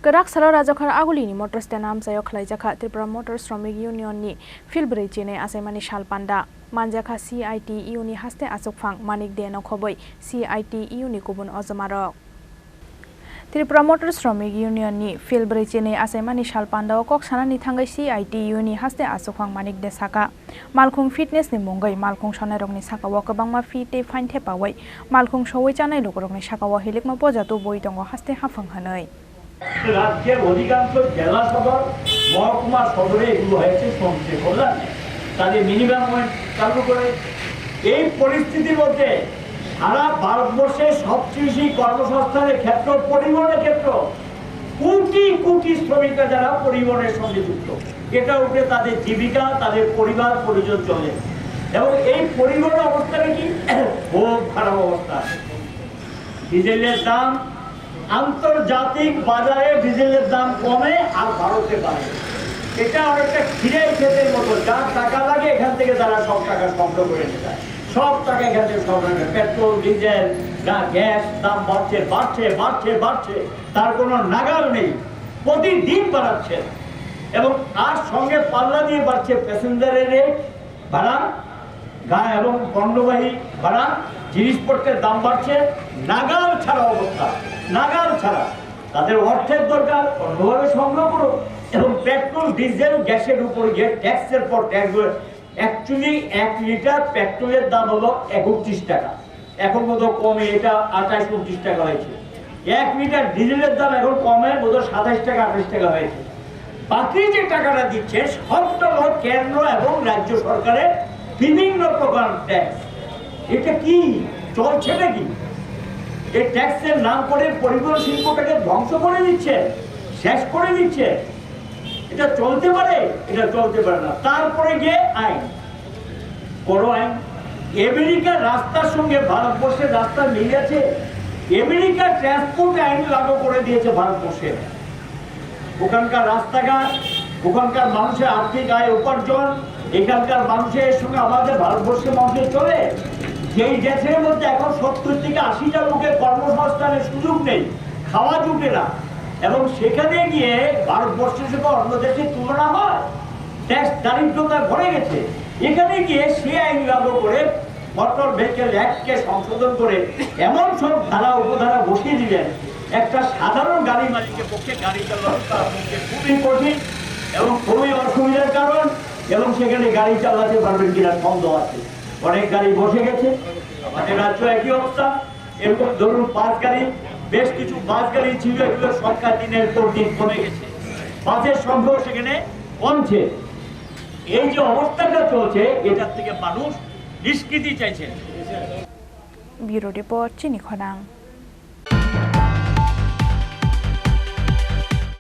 Kraksalo Rajakhar Agulini Motor Stand Amsayo Khlaijakha Tripura Motor Sramik Union ni Philbwrwichinwi Achaimani Shal Panda Manjakha CIT ni haste asukphang manik de nokhoboi CIT ni kubun ojamarok Tripura Motor Sramik Union ni Philbwrwichinwi Achaimani Shal Panda kok sanani thangai CIT ni haste asukphang manik de saka Malkhung fitness ni mungai malkhung sonairok ni sakawo kwbangma fite fain thepawai malkhung sowai chanai lokorok ni sakawo hilikma pojatu boi tongo haste hafang hanai রাজ্যের অধিকাংশ জেলা সদর মহকুমা সদরে এগুলো হয়েছে শ্রমিকদের কল্যাণে তাদের মিনিমাম ওয়েজ চালু করে এই পরিস্থিতির মধ্যে সারা ভারতবর্ষে সবচেয়ে বেশি কর্মসংস্থানের ক্ষেত্র পরিবহনের ক্ষেত্র কোটি কোটি শ্রমিকরা যারা পরিবহনের সঙ্গে যুক্ত এটা উপরে তাদের জীবিকা তাদের পরিবার পরিজন চলে এবং এই পরিবহনের অবস্থাটা কি খুব খারাপ অবস্থা ডিজেলের দাম আন্তর্জাতিক বাজারে ডিজেলের দাম কমে আর ভারতে বাড়ে এটা অনেকটা খিরের ক্ষেতের মতো যার টাকা লাগে এখান থেকে তারা সব টাকা সংগ্রহ করে নিতে হয় সব টাকা এখান থেকে সংগ্রহ করে পেট্রোল ডিজেল গ্যাস দাম বাড়ছে বাড়ছে বাড়ছে বাড়ছে তার কোনো নাগাল নেই প্রতিদিন বাড়াচ্ছে এবং তার সঙ্গে পাল্লা দিয়ে বাড়ছে প্যাসেঞ্জারের রেট ভাড়া এবং পণ্যবাহী ভাড়া জিনিসপত্রের দাম বাড়ছে নাগাল ছাড়া অবস্থা নাগাল ছাড়া তাদের অর্থের দরকার অন্যভাবে সংগ্রহ করো এবং পেট্রোল ডিজেল গ্যাসের উপর গিয়ে ট্যাক্সের পর ট্যাক্স অ্যাকচুয়ালি 1 লিটার পেট্রোলের দাম হলো 31 টাকা এখন বোধহয় কমে এটা 28-29 টাকা হয়েছে 1 লিটার ডিজেলের দাম এখন কমে বোধহয় 27 টাকা 28 টাকা হয়েছে বাকি যে টাকাটা দিচ্ছে সবটা হলো কেন্দ্র এবং রাজ্য সরকারের বিভিন্ন প্রকার ট্যাক্স এটা কি চলছে নাকি এই ট্যাক্সের নাম করে পরিবহন শিল্পটাকে ধ্বংস করে দিচ্ছে শেষ করে দিচ্ছে এটা চলতে পারে এটা চলতে পারে না তারপরে গিয়ে আইন বড় আইন আমেরিকার রাস্তার সঙ্গে ভারতবর্ষের রাস্তা মিল আছে আমেরিকার ট্রান্সপোর্ট আইন লাগু করে দিয়েছে ভারতবর্ষে ওখানকার রাস্তাঘাট ওখানকার মানুষের আর্থিক আয় উপার্জন এখানকার মানুষের সঙ্গে আমাদের ভারতবর্ষের মানুষের চলে যেই দেশের মধ্যে এখন 70 থেকে 80টা লোকের কর্মসংস্থানের সুযোগ নেই খাওয়া জুটে না এবং সেখানে গিয়ে ভারতবর্ষের সঙ্গে অন্য দেশের তুলনা হয় ট্যাক্স দারিদ্রতা ভরে গেছে এখানে গিয়ে সে আইন লাগু করে মোটর ভেহিকেল অ্যাক্টকে সংশোধন করে এমন সব ধারা উপধারা বসিয়ে দিলেন একটা সাধারণ গাড়ি মালিকের পক্ষে গাড়ি চালানো তার পক্ষে খুবই কঠিন এবং খুবই অসুবিধার কারণ এবং সেখানে গাড়ি চালাতে পারবেন কিনা সন্দেহ আছে অনেক গাড়ি বসে গেছে আমাদের রাজ্য একই অবস্থা এরকম ধরুন বাস গাড়ি বেশ কিছু বাস গাড়ি ছিল এগুলো সরকার দিনের পর দিন কমে গেছে বাসের সংখ্যাও সেখানে কমছে এই যে অবস্থাটা চলছে এটার থেকে মানুষ নিষ্কৃতি চাইছে ব্যুরো রিপোর্ট চিনি খরাং।